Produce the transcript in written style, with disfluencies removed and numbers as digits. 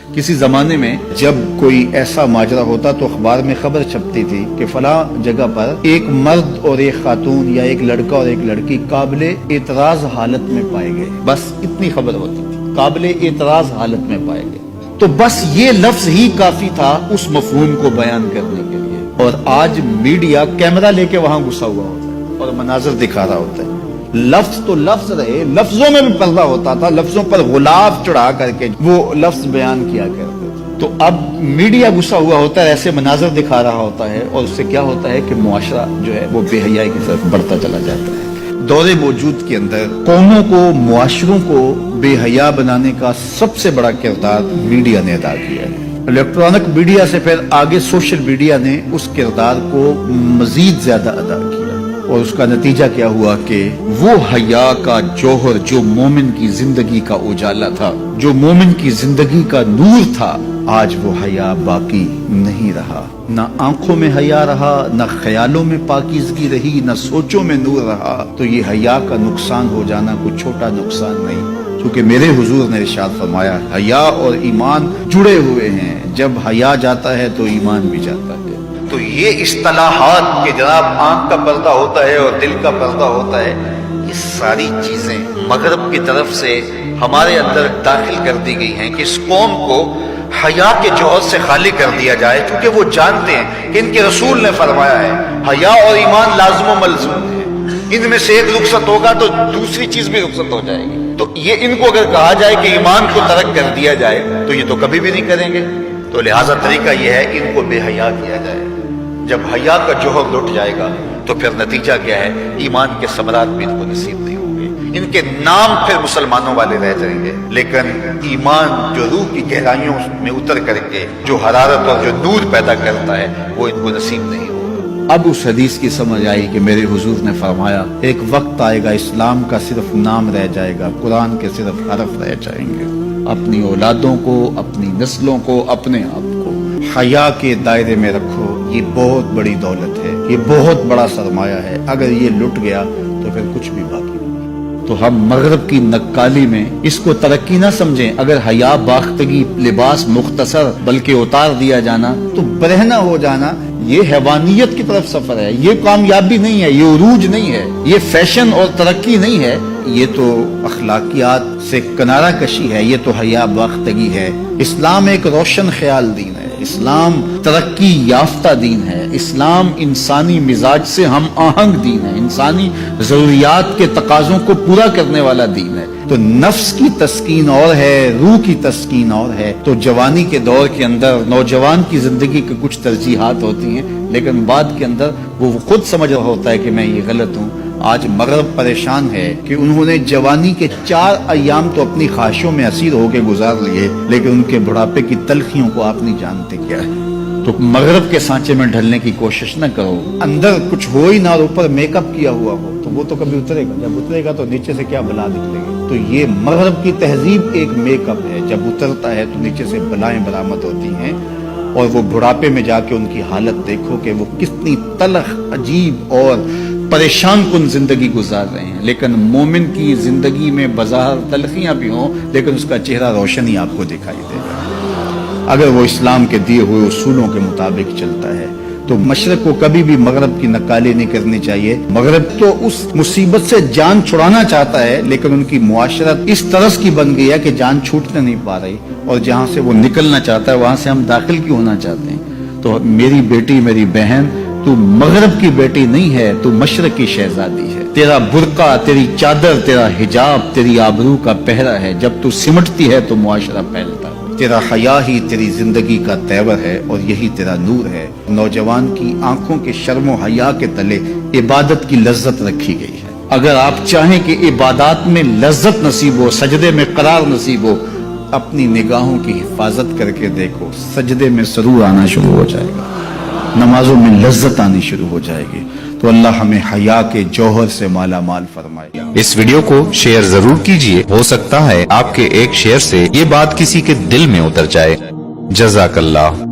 किसी जमाने में जब कोई ऐसा माजरा होता तो अखबार में खबर छपती थी कि फलां जगह पर एक मर्द और एक खातून या एक लड़का और एक लड़की काबिले एतराज हालत में पाए गए। बस इतनी खबर होती थी, काबिले एतराज हालत में पाए गए। तो बस ये लफ्ज ही काफी था उस मफहूम को बयान करने के लिए। और आज मीडिया कैमरा लेके वहां घुसा हुआ होता है और मनाजर दिखा रहा होता है। लफ्ज तो लफ्ज रहे, लफ्जों में भी पर्दा होता था, लफ्जों पर गुलाब चढ़ा करके वो लफ्ज बयान किया करते थे। तो अब मीडिया गुस्सा हुआ होता है, ऐसे मनाजर दिखा रहा होता है और उससे क्या होता है कि मुआशरा जो है वो बेहयाई की तरफ बढ़ता चला जाता है। दौरे मौजूद के अंदर कौमों को, मुआशरों को बेहया बनाने का सबसे बड़ा किरदार मीडिया ने अदा किया है। इलेक्ट्रॉनिक मीडिया से फिर आगे सोशल मीडिया ने उस किरदार को मजीद ज्यादा अदा किया और उसका नतीजा क्या हुआ कि वो हया का जौहर जो मोमिन की जिंदगी का उजाला था, जो मोमिन की जिंदगी का नूर था, आज वो हया बाकी नहीं रहा। न आंखों में हया रहा, न ख्यालों में पाकीज़गी रही, न सोचों में नूर रहा। तो ये हया का नुकसान हो जाना कोई छोटा नुकसान नहीं, क्योंकि मेरे हुजूर ने इरशाद फरमाया हया और ईमान जुड़े हुए हैं, जब हया जाता है तो ईमान भी जाता है। तो ये इस्तिलाहात के जनाब आंख का पर्दा होता है और दिल का पर्दा होता है, ये सारी चीजें मगरब की तरफ से हमारे अंदर दाखिल कर दी गई हैं कि इस कौम को हया के जौहर से खाली कर दिया जाए, क्योंकि वो जानते हैं कि इनके रसूल ने फरमाया है हया और ईमान लाज़िम व मलज़ूम है, इनमें से एक रुखसत होगा तो दूसरी चीज भी रुखसत हो जाएगी। तो ये इनको अगर कहा जाए कि ईमान को तर्क कर दिया जाए तो ये तो कभी भी नहीं करेंगे। तो लिहाजा तरीका यह है कि इनको बेहया किया जाए। जब हया का जोहर लुट जाएगा तो फिर नतीजा क्या है, ईमान के समरात भी इनको नसीब नहीं होंगे। इनके नाम फिर मुसलमानों वाले रह जाएंगे, लेकिन ईमान जो रूह की गहराइयों में उतर करके जो हरारत और जो नूर पैदा करता है वो इनको नसीब नहीं होगा। अब उस हदीस की समझ आई कि मेरे हुजूर ने फरमाया एक वक्त आएगा इस्लाम का सिर्फ नाम रह जाएगा, कुरान के सिर्फ हरफ रह जाएंगे। अपनी औलादों को, अपनी नस्लों को, अपने आप को हया के दायरे में रखो। ये बहुत बड़ी दौलत है, ये बहुत बड़ा सरमाया है। अगर ये लुट गया तो फिर कुछ भी बाकी नहीं। तो हम मगरब की नक्काली में इसको तरक्की ना समझें। अगर हया बाख्तगी लिबास मुख्तसर बल्कि उतार दिया जाना तो बरहना हो जाना, ये हैवानियत की तरफ सफर है, ये कामयाबी नहीं है, ये उरूज नहीं है, ये फैशन और तरक्की नहीं है, ये तो अखलाकियात से किनारा कशी है, ये तो हया बाख्तगी है। इस्लाम एक रोशन ख्याल दीन है, इस्लाम तरक्की याफ्ता दीन है, इस्लाम इंसानी मिजाज से हम आहंग दीन है, इंसानी जरूरियात के तकाजों को पूरा करने वाला दीन है। तो नफ्स की तस्कीन और है, रूह की तस्कीन और है। तो जवानी के दौर के अंदर नौजवान की जिंदगी की कुछ तरजीहात होती हैं, लेकिन बाद के अंदर वो खुद समझ रहा होता है कि मैं ये गलत हूँ। आज मगरब परेशान है कि उन्होंने जवानी के 4 अय्याम तो अपनी ख्वाहिशों में असीर होकर गुजार लिए, लेकिन उनके बुढ़ापे की तलखियों को आप नहीं जानते क्या है। तो मगरब के सांचे में ढलने की कोशिश न करो। अंदर कुछ हो ही ना और ऊपर मेकअप किया हुआ हो तो वो तो कभी उतरेगा, जब उतरेगा तो नीचे से क्या बला निकलेगी। तो ये मगरब की तहजीब एक मेकअप है, जब उतरता है तो नीचे से बलाएं बरामद होती हैं। और वो बुढ़ापे में जाके उनकी हालत देखो कि वो कितनी तलख, अजीब और परेशान कुन जिंदगी गुजार रहे हैं। लेकिन मोमिन की जिंदगी में बाजार तलखियां भी हों, लेकिन उसका चेहरा रोशन ही आपको दिखाई देगा अगर वो इस्लाम के दिए हुए उसूलों के मुताबिक चलता है। तो मशरक को कभी भी मगरब की नकाली नहीं करनी चाहिए। मगरब तो उस मुसीबत से जान छुड़ाना चाहता है, लेकिन उनकी मुआशरत इस तरह की बन गई है कि जान छूटने नहीं पा रही, और जहां से वो निकलना चाहता है वहां से हम दाखिल क्यों होना चाहते हैं। तो मेरी बेटी, मेरी बहन, तू मगरब की बेटी नहीं है, तू मशरक की शहजादी है। तेरा बुर्का, तेरी चादर, तेरा हिजाब तेरी आबरू का पहरा है। जब तू सिमटती है तो मुआशरा फैलता है। तेरा हया ही तेरी जिंदगी का तेवर है और यही तेरा नूर है। नौजवान की आंखों के शर्मो हया के तले इबादत की लज्जत रखी गई है। अगर आप चाहें कि इबादत में लज्जत नसीब हो, सजदे में करार नसीब हो, अपनी निगाहों की हिफाजत करके देखो, सजदे में सरूर आना शुरू हो जाएगा, नमाजों में लज्जत आनी शुरू हो जाएगी। तो अल्लाह हमें हया के जौहर से माला माल फरमाए। इस वीडियो को शेयर जरूर कीजिए, हो सकता है आपके एक शेयर से ये बात किसी के दिल में उतर जाए। जज़ाकल्लाह।